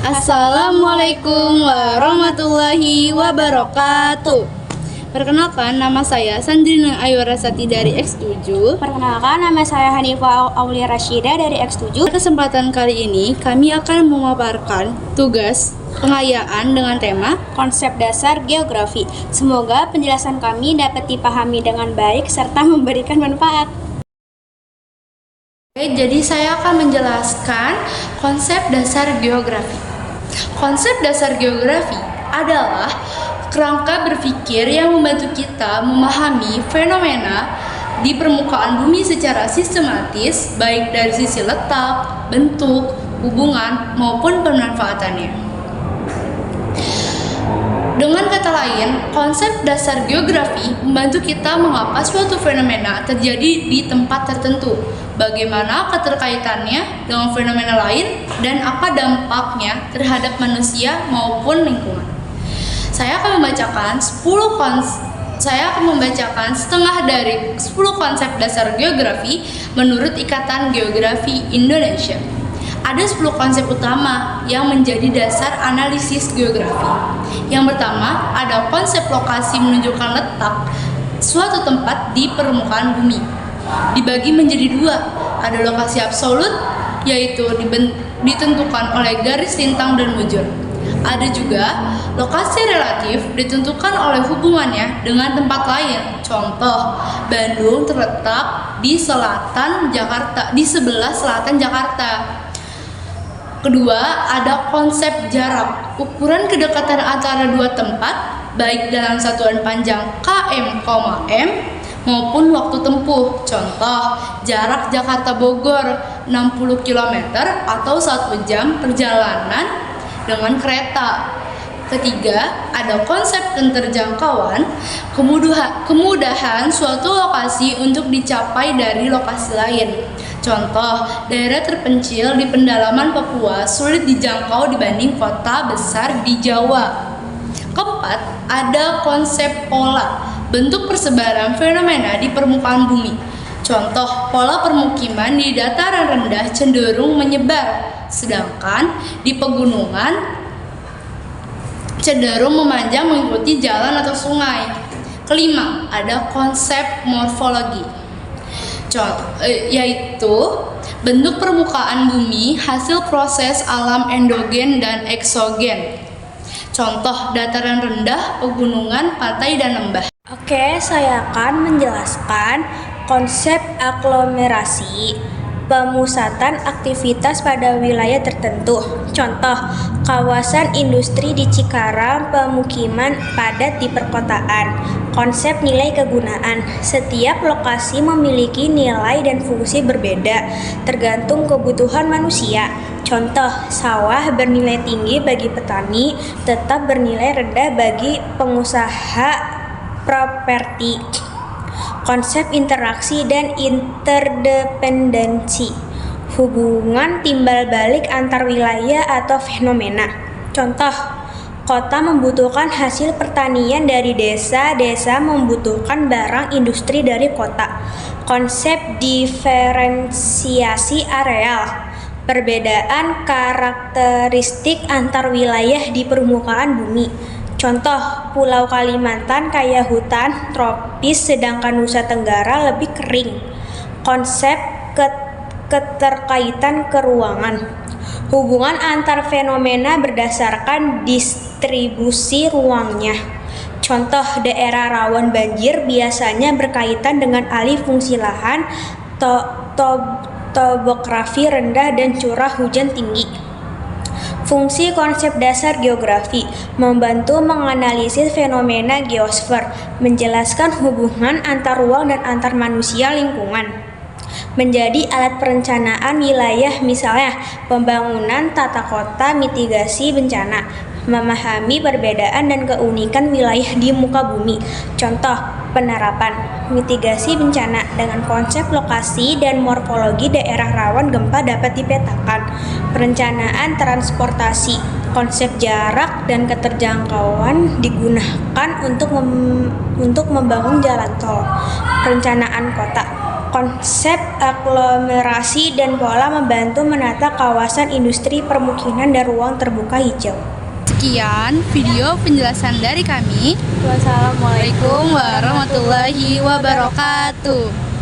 Assalamualaikum warahmatullahi wabarakatuh. Perkenalkan, nama saya Sandrina Ayurasati dari X7. Perkenalkan, nama saya Hanifah Aulia Rasyida dari X7. Pada kesempatan kali ini, kami akan memaparkan tugas pengayaan dengan tema Konsep Dasar Geografi. Semoga penjelasan kami dapat dipahami dengan baik serta memberikan manfaat. Oke, jadi saya akan menjelaskan konsep dasar geografi. Konsep dasar geografi adalah kerangka berpikir yang membantu kita memahami fenomena di permukaan bumi secara sistematis, baik dari sisi letak, bentuk, hubungan, maupun pemanfaatannya. Dengan kata lain, konsep dasar geografi membantu kita mengapa suatu fenomena terjadi di tempat tertentu, bagaimana keterkaitannya dengan fenomena lain, dan apa dampaknya terhadap manusia maupun lingkungan. Saya akan membacakan setengah dari 10 konsep dasar geografi menurut Ikatan Geografi Indonesia. Ada 10 konsep utama yang menjadi dasar analisis geografi. Yang pertama, ada konsep lokasi menunjukkan letak suatu tempat di permukaan bumi. Dibagi menjadi dua, ada lokasi absolut, yaitu ditentukan oleh garis lintang dan bujur. Ada juga lokasi relatif, ditentukan oleh hubungannya dengan tempat lain. Contoh, Bandung terletak di sebelah selatan Jakarta. Kedua, ada konsep jarak, ukuran kedekatan antara dua tempat, baik dalam satuan panjang km, m, maupun waktu tempuh. Contoh, jarak Jakarta-Bogor 60 km atau 1 jam perjalanan dengan kereta. Ketiga, ada konsep keterjangkauan, kemudahan suatu lokasi untuk dicapai dari lokasi lain. Contoh, daerah terpencil di pedalaman Papua sulit dijangkau dibanding kota besar di Jawa. Keempat, ada konsep pola, bentuk persebaran fenomena di permukaan bumi. Contoh, pola permukiman di dataran rendah cenderung menyebar, sedangkan di pegunungan cenderung memanjang mengikuti jalan atau sungai. Kelima, ada konsep morfologi, yaitu bentuk permukaan bumi hasil proses alam endogen dan eksogen. Contoh, dataran rendah, pegunungan, pantai, dan lembah. Oke, saya akan menjelaskan konsep aglomerasi, pemusatan aktivitas pada wilayah tertentu. Contoh, kawasan industri di Cikarang, pemukiman padat di perkotaan. Konsep nilai kegunaan, setiap lokasi memiliki nilai dan fungsi berbeda tergantung kebutuhan manusia. Contoh, sawah bernilai tinggi bagi petani, tetap bernilai rendah bagi pengusaha properti. Konsep interaksi dan interdependensi, hubungan timbal balik antar wilayah atau fenomena. Contoh, kota membutuhkan hasil pertanian dari desa, desa membutuhkan barang industri dari kota. Konsep diferensiasi areal, perbedaan karakteristik antar wilayah di permukaan bumi. Contoh, Pulau Kalimantan kaya hutan tropis sedangkan Nusa Tenggara lebih kering. Konsep keterkaitan keruangan, hubungan antar fenomena berdasarkan distribusi ruangnya. Contoh, daerah rawan banjir biasanya berkaitan dengan alih fungsi lahan, topografi rendah, dan curah hujan tinggi. Fungsi konsep dasar geografi, membantu menganalisis fenomena geosfer, menjelaskan hubungan antar ruang dan antar manusia lingkungan. Menjadi alat perencanaan wilayah, misalnya pembangunan tata kota, mitigasi bencana, memahami perbedaan dan keunikan wilayah di muka bumi. Contoh, penerapan mitigasi bencana dengan konsep lokasi dan morfologi daerah rawan gempa dapat dipetakan. Perencanaan transportasi, konsep jarak dan keterjangkauan digunakan untuk membangun jalan tol. Perencanaan kota, konsep aglomerasi dan pola membantu menata kawasan industri, permukiman, dan ruang terbuka hijau. Sekian video penjelasan dari kami. Wassalamualaikum Waalaikumsalam warahmatullahi wabarakatuh.